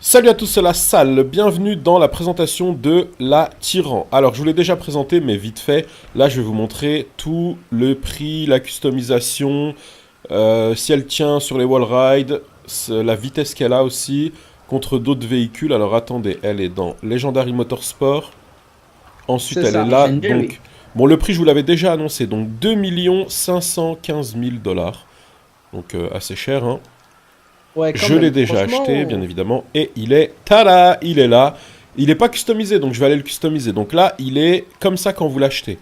Salut à tous, c'est la salle, bienvenue dans la présentation de la Tyran. Alors je vous l'ai déjà présenté mais vite fait, là je vais vous montrer tout le prix, la customisation, si elle tient sur les wallrides, la vitesse qu'elle a aussi, contre d'autres véhicules. Alors attendez, elle est dans Legendary Motorsport, ensuite C'est elle est ça, là, Legendary. donc... Bon le prix je vous l'avais déjà annoncé, donc 2 515 000 dollars, donc assez cher hein. Ouais, quand Je l'ai même. déjà acheté, bien Franchement, évidemment, et il est... Tada! Il est là. Il n'est pas customisé, donc je vais aller le customiser. Donc là, il est comme ça quand vous l'achetez.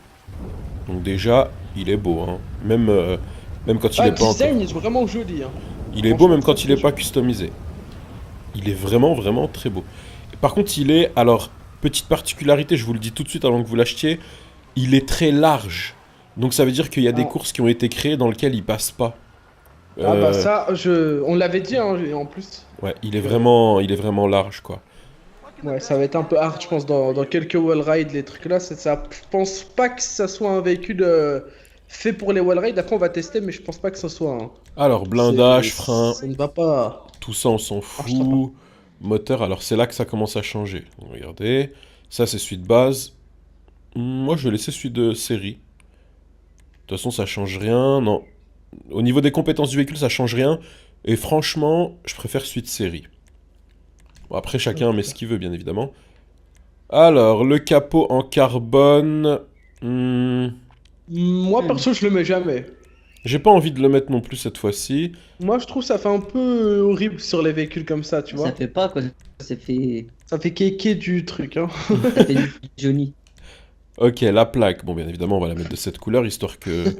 Donc déjà, il est beau, hein. Même quand il ah, n'est le pas encore... design est vraiment joli. Hein. Il est beau Franchement, même très quand il très n'est pas joli. customisé. Il est vraiment, vraiment très beau. Par contre, il est... Alors, petite particularité, je vous le dis tout de suite avant que vous l'achetiez, il est très large. Donc ça veut dire qu'il y a des Ah, courses qui ont été créées dans lesquelles il passe pas. ah bah Euh, ça, on l'avait dit hein, en plus. ouais, Que... il est vraiment large, quoi. Ouais, ça va être un peu hard, je pense, dans quelques wall rides, les trucs là. Ça, je pense pas que ça soit un véhicule fait pour les wall rides. Après, on va tester, mais je pense pas que ça soit. Hein. Alors, blindage, frein, Ça ne va pas. tout ça, on s'en Ah, je pas. fout. Moteur, alors c'est là que ça commence à changer. Donc, regardez, ça c'est celui de base. Moi, je vais laisser celui de série. De toute façon, ça change rien. Non. Au niveau des compétences du véhicule, ça change rien. Et franchement, je préfère celui de série. Bon, après, chacun met ce qu'il veut, bien évidemment. Alors, le capot en carbone. Moi, Hmm. perso, je le mets jamais. J'ai pas envie de le mettre non plus cette fois-ci. Moi, je trouve ça fait un peu horrible sur les véhicules comme ça, tu Ça vois. fait pas quoi, ça fait, Ça fait kéké du truc, hein. ça fait du Johnny. Ok, la plaque. Bon, bien évidemment, on va la mettre de cette couleur, histoire que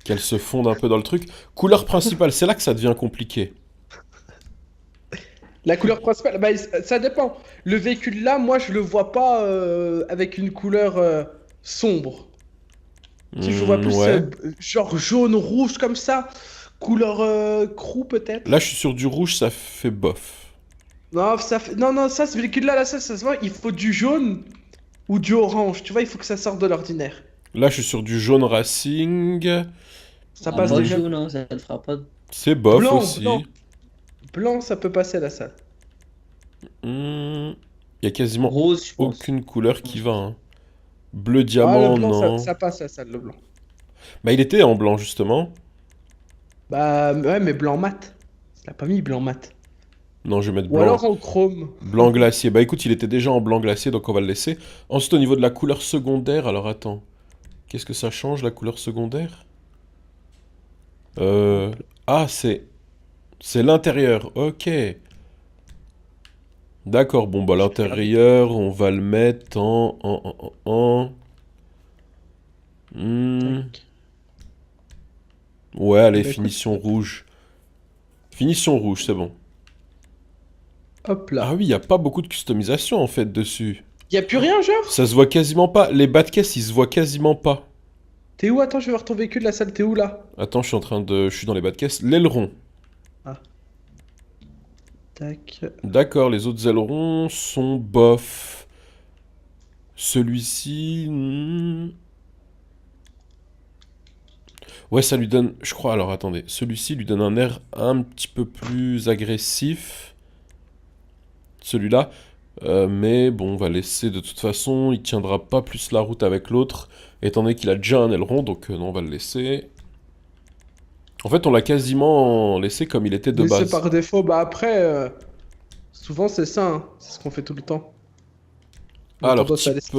qu'elle se fonde un peu dans le truc. Couleur principale, c'est là que ça devient compliqué. La couleur principale, bah, ça dépend. Le véhicule là, moi, je le vois pas avec une couleur sombre. Tu sais, je le vois plus Ouais. genre jaune, rouge comme ça. Couleur crew Là, peut-être. je suis sur du rouge, ça fait bof. Non, non, non, ça, ce véhicule là, ça se voit. Il faut du jaune ou du orange. Tu vois, il faut que ça sorte de l'ordinaire. Là, je suis sur du jaune racing. Ça Ah, passe pas déjà. jaune, hein, ça le fera pas. C'est bof Blanc, aussi. blanc. Blanc, ça peut passer à la salle. Il y a quasiment Rose, je pense. aucune couleur qui va, hein. Bleu Ah, le diamant, blanc, non. ça passe à la salle, le blanc. Bah, il était en blanc, justement. Bah, ouais, mais blanc mat. Il a pas mis blanc mat. Non, je vais mettre Ou alors blanc. en chrome. Blanc glacier. Bah, écoute, il était déjà en blanc glacier, donc on va le laisser. Ensuite, au niveau de la couleur secondaire, alors attends. Qu'est-ce que ça change, la couleur secondaire? Euh... Ah, c'est... C'est l'intérieur, ok. D'accord, bon bah Je vais regarder. l'intérieur, on va le mettre Hmm. Tac. Ouais, Eh allez, ben, écoute, finition rouge. Finition rouge, c'est bon. hop Ah là. oui, il n'y a pas beaucoup de customisation en fait dessus. Y a plus rien, genre? Ça se voit quasiment pas. Les bas de caisse, ils se voient quasiment pas. T'es où? Attends, je vais voir ton véhicule, la salle, t'es où là? Attends, je suis en train de... Je suis dans les bas de caisse. L'aileron. Ah, tac. D'accord, les autres ailerons sont bof. Celui-ci... Ouais, ça lui donne... Je crois, alors attendez. Celui-ci lui donne un air un petit peu plus agressif. Celui-là. Mais bon, on va laisser de toute façon. Il tiendra pas plus la route avec l'autre. Étant donné qu'il a déjà un aileron, donc non, on va le laisser. En fait, on l'a quasiment laissé comme il était de Laissé base. par défaut, bah après, souvent c'est ça, hein. C'est ce qu'on fait tout le temps. On a Alors, tendance à laisser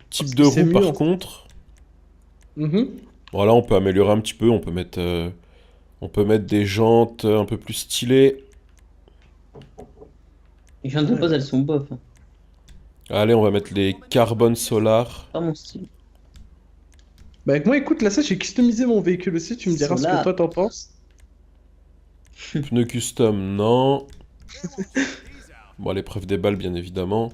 type parce de que c'est roue mieux par en fait. contre. Mhm. Voilà, on peut améliorer un petit peu. On peut mettre des jantes un peu plus stylées. Les jantes de base, elles sont bof. Hein. Allez, on va mettre les carbone solar. Pas mon style. Bah avec moi, écoute, là ça, j'ai customisé mon véhicule aussi, tu me diras ce que Solar. toi t'en penses. Pneus custom, non. Bon, l'épreuve des balles, bien évidemment.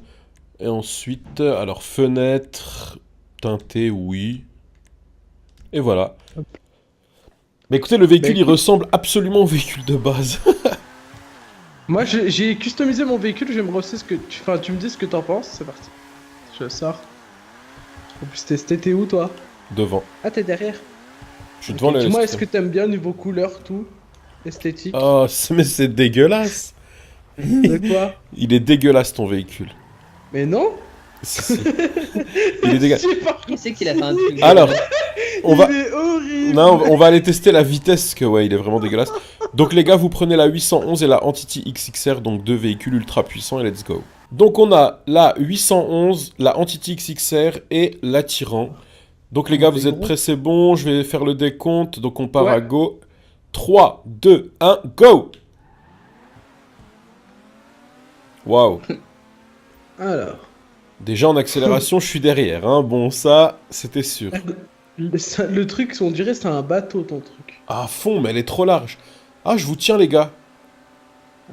Et ensuite, alors fenêtre teintée, oui. Et voilà. Mais écoutez, le Bah véhicule, il écoute, ressemble absolument au véhicule de base. moi j'ai customisé mon véhicule, j'aimerais aussi ce que tu... Enfin, tu me dis ce que t'en penses, c'est parti. Je sors. En plus, t'es où toi? Devant. Ah, t'es derrière. Je suis devant Ok, dis-moi, est-ce l'escrime. que t'aimes bien niveau couleur, tout? Esthétique? Oh, mais c'est dégueulasse. De quoi? Il est dégueulasse ton véhicule. Mais non. Si, si. Il est dégueulasse. J'ai pas Qui c'est qu'il a fait un truc? Alors, on va... Il est horrible. Non, on va aller tester la vitesse, que ouais, il est vraiment dégueulasse. Donc les gars, vous prenez la 811 et la Entity XXR, donc deux véhicules ultra puissants, et let's go. Donc on a la 811, la Entity XXR et la Tyran. Donc les gars, vous êtes prêts, c'est bon, je vais faire le décompte, donc on part Ouais. à go. 3, 2, 1, go! Waouh. Alors. Déjà en accélération, je suis derrière, hein. Bon, ça, c'était sûr. Le truc, on dirait c'est un bateau ton truc. À fond, mais elle est trop large. Ah, je vous tiens, les gars.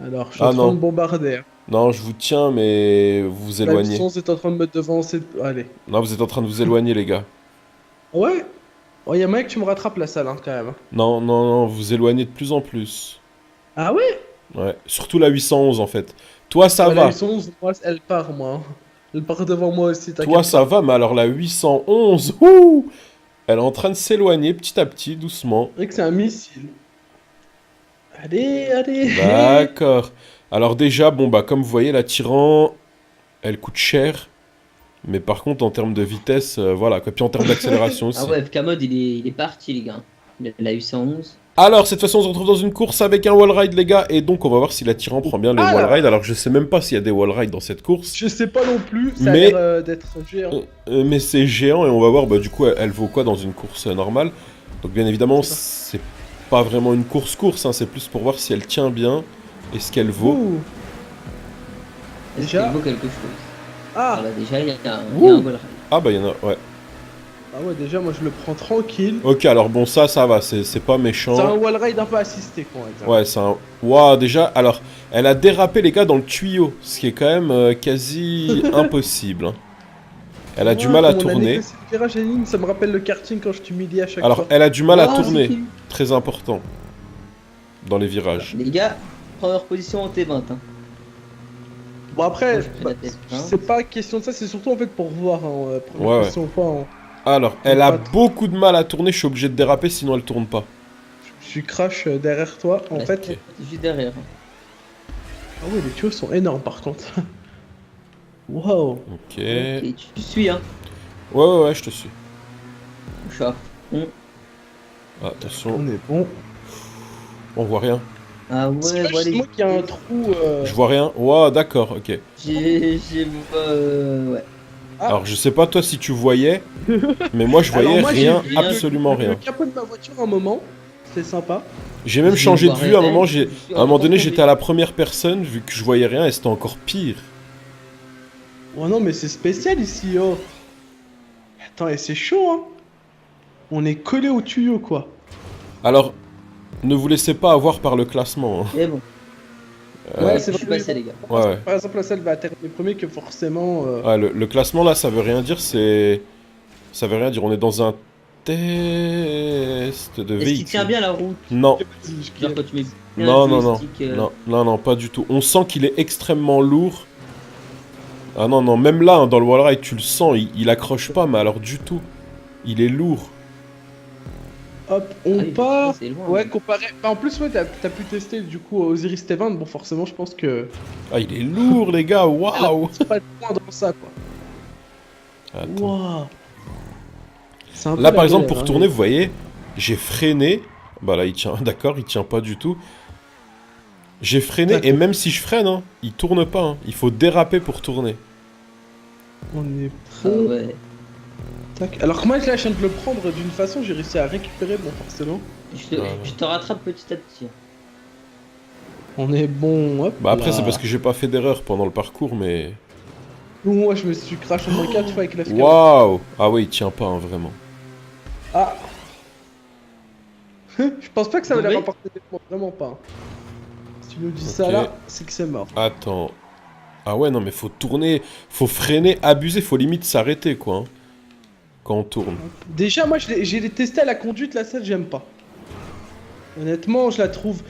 Alors, je suis Ah, en train non. de bombarder. Hein. Non, je vous tiens, mais vous vous La éloignez. puissance est en train de me devancer. Allez. Non, vous êtes en train de vous éloigner, les gars. Ouais. Oh, y a moyen que tu me rattrapes la salle, hein, quand même. Non, non, non, vous vous éloignez de plus en plus. Ah ouais? Ouais, surtout la 811, en fait. Toi, ça Ouais, va. La 811, moi, elle part, moi. Hein. Elle part devant moi aussi, t'inquiète. Toi, ça va, mais alors la 811, ouh, elle est en train de s'éloigner petit à petit, doucement. C'est vrai que c'est un missile. Allez, allez. D'accord. Alors déjà, bon, bah, comme vous voyez, la Tyran, elle coûte cher. Mais par contre, en termes de vitesse, voilà, quoi. Puis en termes d'accélération aussi. Ah ouais, FK-Mode, il est parti, les gars. Il a eu 111. Alors, cette fois-ci, on se retrouve dans une course avec un wallride, les gars. Et donc, on va voir si la Tyran prend bien les Alors. wallrides. Alors, je sais même pas s'il y a des wallrides dans cette course. Je sais pas non plus, ça Mais- a l'air d'être géant. Mais c'est géant et on va voir, bah, du coup, elle vaut quoi dans une course normale. Donc, bien évidemment, Je sais c'est pas vraiment une course-course, hein, c'est plus pour voir si elle tient bien et ce qu'elle vaut. Ouh. Est-ce Déjà. qu'il vaut quelque chose? Ah. Voilà, déjà, il y a un Ouh. wallride. Ah, bah, il y en a, ouais. Ah ouais, déjà, moi, je le prends tranquille. Ok, alors bon, ça va, c'est pas C'est un méchant. wallride un peu assisté, quoi, on va dire. Ouais, c'est un... Waouh, déjà, alors, elle a dérapé, les gars, dans le tuyau, ce qui est quand même quasi impossible. Hein. Elle a du mal à Comment on tourner. négocié le virage à ligne, ça me rappelle le karting quand je t'humiliais à chaque Alors, fois. elle a du mal à Oh, c'est tourner, qui très important, dans les virages. Les gars, première position en T20. Hein. Bon, après, Moi, je fais la bah, tête, hein. c'est pas question de ça, c'est surtout en fait pour voir. Hein, première Ouais, question ou pas. Hein. Alors, elle a Pas trop. beaucoup de mal à tourner, je suis obligé de déraper, sinon elle tourne pas. Je suis crash derrière toi. En La fait. tête, juste derrière. Ah ouais, les tuyaux sont énormes par contre. Wow. Ok. Et tu suis, hein. Ouais, je te suis. Je suis à fond. Ah, attention, On est bon. on voit rien. Ah C'est ouais, pas voilà. juste moi qui a un trou. Je vois rien. Ouah, d'accord, ok. J'ai. Ouais. Ah. Alors, je sais pas toi si tu voyais, mais moi je voyais Alors, moi, j'ai rien, vu absolument Le rien. capot de ma voiture un moment, c'était sympa. J'ai même Je changé de vois vue à un rien, moment, je suis à un moment donné encore j'étais tombé. à la première personne vu que je voyais rien et c'était encore pire. Oh non, mais c'est spécial ici, oh. Attends, et c'est chaud, hein. On est collé au tuyau, quoi. Alors, ne vous laissez pas avoir par le classement. Hein. Et bon, Ouais, je c'est suis vrai. passé, les gars. Ouais. Par exemple, la salle va terminer premier que forcément. Ouais, le classement là ça veut rien dire, c'est... Ça veut rien dire, on est dans un test de Est-ce qu'il véhicule. tient bien la route? Non, Genre quand tu mets bien non, le non, non, joystick, non, pas du tout. On sent qu'il est extrêmement lourd. Ah non, non, même là, hein, dans le wallride, tu le sens, il accroche pas, mais alors du tout. Il est lourd. Hop, on Ah oui, part. c'est loin. Ouais, comparé. Bah, en plus, ouais, t'as pu tester du coup Osiris T20. Bon, forcément, je pense que. Ah, il est lourd, les gars, waouh. C'est pas loin dans ça, quoi. Attends. Waouh. C'est un peu Là, la par exemple, galère, pour hein. tourner, vous voyez, j'ai freiné. Bah là, il tient, d'accord, il tient pas du tout. J'ai freiné, D'accord. et même si je freine, hein, il tourne pas. Hein. Il faut déraper pour tourner. On est Ah bon. ouais. Tac. Alors que moi, là, je viens de le prendre d'une façon, j'ai réussi à récupérer, bon, forcément. Je te rattrape petit à petit. On est bon, hop. Bah après, là. c'est parce que j'ai pas fait d'erreur pendant le parcours, mais... Moi, je me suis crash au moins 4 fois avec la FK. Waouh. Ah ouais, il tient pas, hein, vraiment. Ah. Je pense pas que ça va Tombé les rapporter des points, vraiment pas. Si tu nous dis ça Ok. là, c'est que c'est mort. Attends. Ah ouais, non, mais faut tourner, faut freiner, abuser, faut limite s'arrêter, quoi. Hein, quand on tourne. Déjà, moi, j'ai testé à la conduite, la selle, j'aime pas. Honnêtement, je la trouve...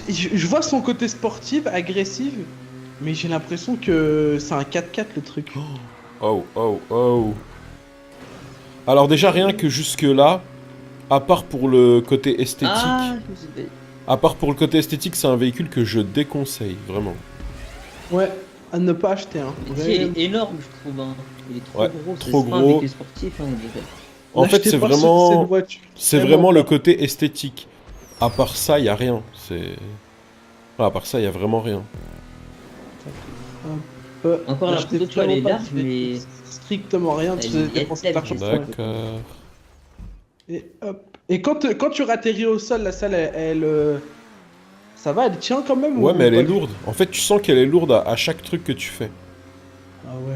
Je vois son côté sportif, agressive, mais j'ai l'impression que c'est un 4x4 le truc. Oh, oh, oh. Alors déjà, rien que jusque-là, à part pour le côté esthétique... Ah, je me suis fait- À part pour le côté esthétique, c'est un véhicule que je déconseille, vraiment. Ouais, à ne pas acheter, hein. Mais tu sais, il est énorme, je trouve. Hein. Il est trop Ouais, gros. trop C'est pas un gros. véhicule sportif, hein, on dirait. En fait, N'achetez c'est pas cette vraiment... voiture. C'est vraiment le côté esthétique. À part ça, il y a rien. C'est... Ah, à part ça, il y a vraiment rien. Encore la N'achetez photo, tu vois, elle est vraiment pas large, de- mais. strictement rien, tu Elle faisais est dépenser de l'argent pour rien. D'accord. Et hop. Et quand tu atterris au sol, la salle, ça va, elle tient quand même Ouais, ou mais elle pas est du tout? lourde. En fait, tu sens qu'elle est lourde à chaque truc que tu fais. Ah ouais.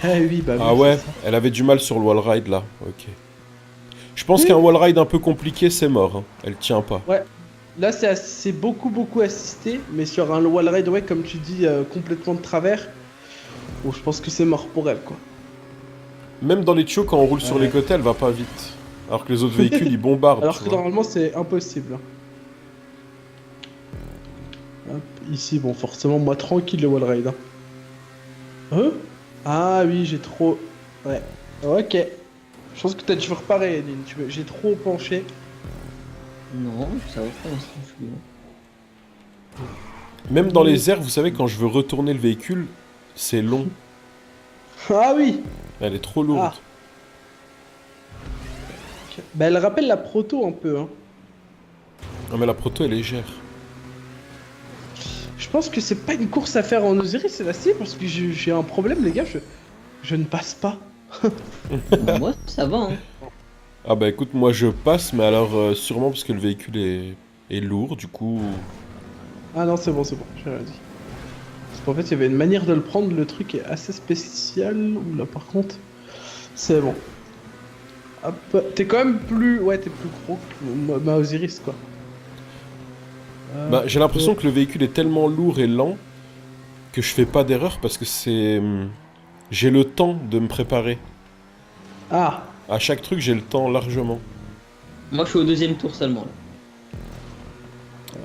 Ah oui, bah oui. Ah ouais, c'est ça. elle avait du mal sur le wall ride là. Ok. Je pense qu'un wall ride un peu compliqué, c'est mort. Hein. Elle tient pas. Ouais. Là, c'est beaucoup assisté, mais sur un wall ride, ouais, comme tu dis, complètement de travers, bon, je pense que c'est mort pour elle, quoi. Même dans les tuyaux, quand on roule sur Ouais. les côtés, elle va pas vite. Alors que les autres véhicules, ils bombardent. Alors tu que vois. normalement, c'est impossible. Hop, ici, bon, forcément, moi, tranquille, le wall ride. Hein. Hein. Ah oui, j'ai trop... Ouais. Ok. Je pense que t'as dû reparer, Edine. J'ai trop penché. Non, ça va pour l'instant, je suis bien. Même dans les airs, vous savez, quand je veux retourner le véhicule, c'est long. Ah oui. Elle est trop lourde. Ah. Bah, elle rappelle la proto un peu, hein. Non mais la proto est légère. Je pense que c'est pas une course à faire en Osiris, c'est la si, parce que j'ai un problème, les gars, je ne passe pas. Bon, moi, ça va. Hein. Ah bah écoute, moi je passe, mais alors sûrement parce que le véhicule est lourd, du coup... Ah non, c'est bon, j'ai rien dit. Parce qu'en fait, il y avait une manière de le prendre, le truc est assez spécial. Oula, par contre, c'est bon. Hop, t'es quand même plus... Ouais, t'es plus gros que ma Osiris, quoi. Bah j'ai l'impression que le véhicule est tellement lourd et lent que je fais pas d'erreur parce que c'est... J'ai le temps de me préparer. Ah, À chaque truc, j'ai le temps largement. Moi, je suis au deuxième tour seulement. Là.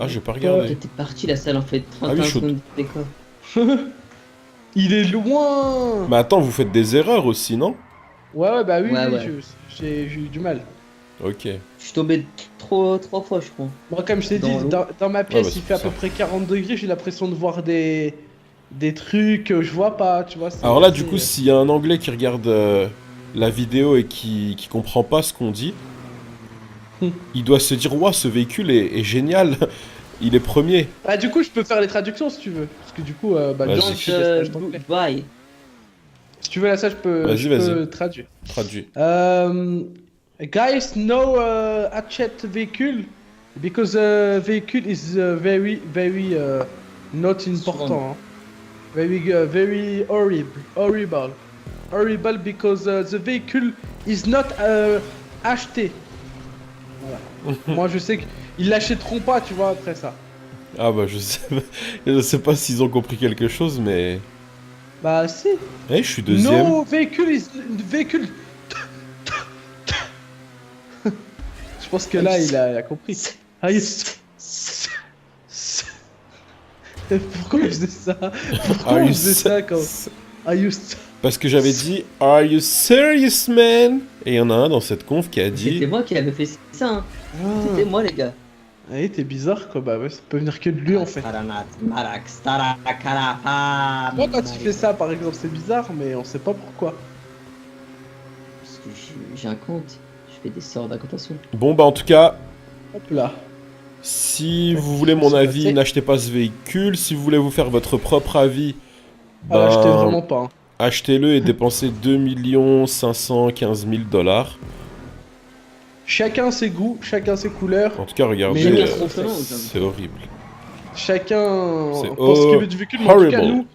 Ah, j'ai pas regardé. T'es parti, la salle en fait. Ah 31 oui, je suis au- secondes d'écart. il est loin. Mais attends, vous faites des erreurs aussi, non? Ouais, bah oui, Ouais, oui, ouais. j'ai eu du mal. Ok. Je suis tombé trois fois, je crois. Moi, comme je t'ai dit, Dans l'eau. dans ma pièce, bah, c'est il fait à pour peu ça. près 40 degrés, j'ai l'impression de voir des trucs que je vois pas, tu vois. c'est Alors là, assez- du coup, s'il y a un Anglais qui regarde la vidéo et qui comprend pas ce qu'on dit, il doit se dire, ouah, ce véhicule est génial. Il est premier. Ah, du coup, je peux faire les traductions si tu veux. Parce que du coup, bah, Vas-y. John, Donc, je fais des stages d'anglais. bye. Si tu veux, là, ça, je peux, Vas-y, je vas-y. peux traduire. Traduit. Guys, no achète véhicule because vehicle is very not important. Hein. Very horrible because the vehicle is not acheté. Voilà. Moi, je sais qu'ils l'achèteront pas, tu vois, après ça. Ah bah, je sais pas s'ils ont compris quelque chose, mais... Bah, si. Eh, je suis deuxième. No vehicle is véhicule. Je pense que là, il a compris. Ah, pourquoi je faisais ça? Pourquoi Are on you faisait ça se- quand... Ah, you... Parce que j'avais dit, Are you serious, man? Et il y en a un dans cette conf qui a C'était dit... moi qui avais fait ça. Hein. C'était moi, les gars. Ah, t'es bizarre, quoi. Bah ouais, ça peut venir que de lui, en fait. Moi, quand il fait ça, par exemple, c'est bizarre, mais on sait pas pourquoi. Parce que j'ai un compte. Je fais des sorts d'incantation. Bon bah en tout cas, Hop là. si vous voulez mon C'est avis, passé. n'achetez pas ce véhicule. Si vous voulez vous faire votre propre avis, Ah, j'étais ben, vraiment pas. Hein. achetez-le et dépensez 2 515 000 $. Chacun ses goûts, chacun ses couleurs. En tout cas, regardez, Mais chacun son chemin, quand même. c'est horrible. Chacun C'est pense qu'il veut du véhicule, mais en tout cas, horrible. nous,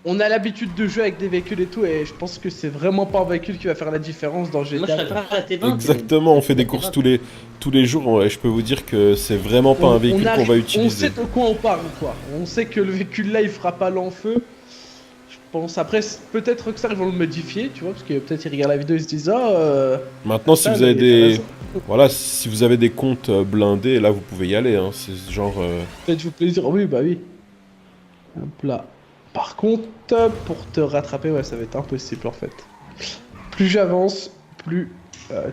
on a l'habitude de jouer avec des véhicules et tout, et je pense que c'est vraiment pas un véhicule qui va faire la différence dans Moi, je GTA. préfère la T20. Exactement, on fait des courses tous les jours et je peux vous dire que c'est vraiment pas un véhicule qu'on va On utiliser. sait de quoi on parle, quoi. On sait que le véhicule là, il fera pas l'enfeu. Je pense. Après, peut-être que ça, ils vont le modifier, tu vois, parce que peut-être ils regardent la vidéo et ils se disent Maintenant, si ça, vous avez mais des... t'as raison. Voilà, si vous avez des comptes blindés, là vous pouvez y aller, hein. C'est genre... Peut-être vous plaisir. Oui, bah oui. Hop là. Par contre, pour te rattraper, ouais, ça va être impossible en fait. Plus j'avance, plus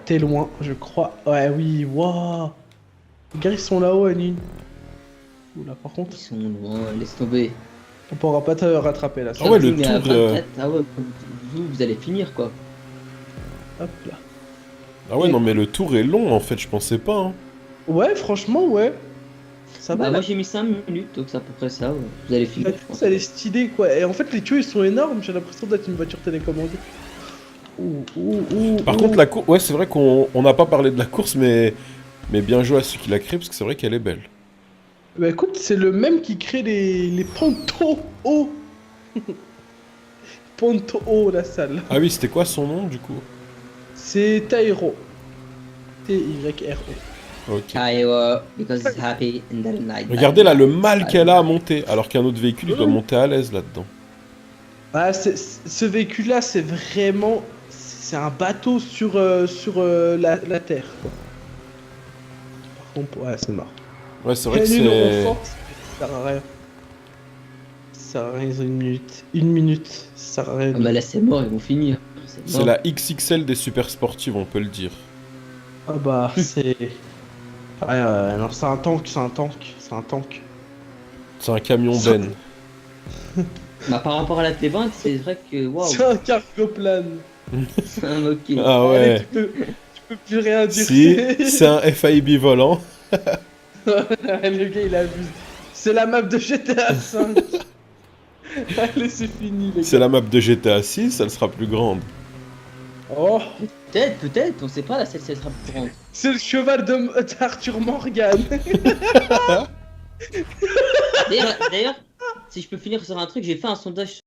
t'es loin, je crois. Ouais, oui, waouh. Les gars, ils sont là-haut, Anine. Oula, par contre. Ils sont loin, laisse tomber. On pourra pas te rattraper là. Ah ouais, le Mais à tour, 24, ah ouais, vous allez finir quoi. Hop là. Ah ouais, non, mais le tour est long, en fait, je pensais pas, hein. Ouais, franchement, ouais. Ça va, Bah, la moi j'ai mis 5 minutes, donc c'est à peu près ça. Ouais. Vous allez finir, la je course, pense. elle est stylée, quoi. Et en fait, les tuyaux, ils sont énormes. J'ai l'impression d'être une voiture télécommandée. Par contre, la course, ouais, c'est vrai qu'on n'a pas parlé de la course, mais bien joué à celui qui l'a créé, parce que c'est vrai qu'elle est belle. Bah écoute, c'est le même qui crée les Ponto O. Ponto O, la salle. Ah oui, c'était quoi son nom, du coup? C'est Tyro. T-Y-R-O. Ok. Because it's happy in the night. Regardez là le mal qu'elle a à monter, alors qu'un autre véhicule, il doit monter à l'aise là-dedans. Ah, ce véhicule-là, c'est vraiment... C'est un bateau sur, la Terre, quoi. Par contre, ouais, c'est mort. Ouais, c'est vrai que Quelle c'est... force, ça sert à rien. Ça sert à rien, ils ont une minute. Une minute, ça sert à rien. Ah bah là c'est mort, ils vont finir. C'est mort. la XXL des super sportives, on peut le dire. Ah bah, c'est... Ouais, non, c'est un tank, c'est un tank, c'est un tank. C'est un camion Ben. Bah par rapport à la T20, c'est vrai que waouh, C'est un cargo plane. c'est un ok. Ah Allez, ouais. tu peux plus rien dire. Si, c'est un FIB volant. Le gars, il abuse. C'est la map de GTA 5. Allez, c'est fini, les C'est gars. la map de GTA 6, elle sera plus grande. Oh, Peut-être, on sait pas, là celle-ci elle sera plus grande. c'est le cheval d'Arthur Morgan. D'ailleurs, si je peux finir sur un truc, j'ai fait un sondage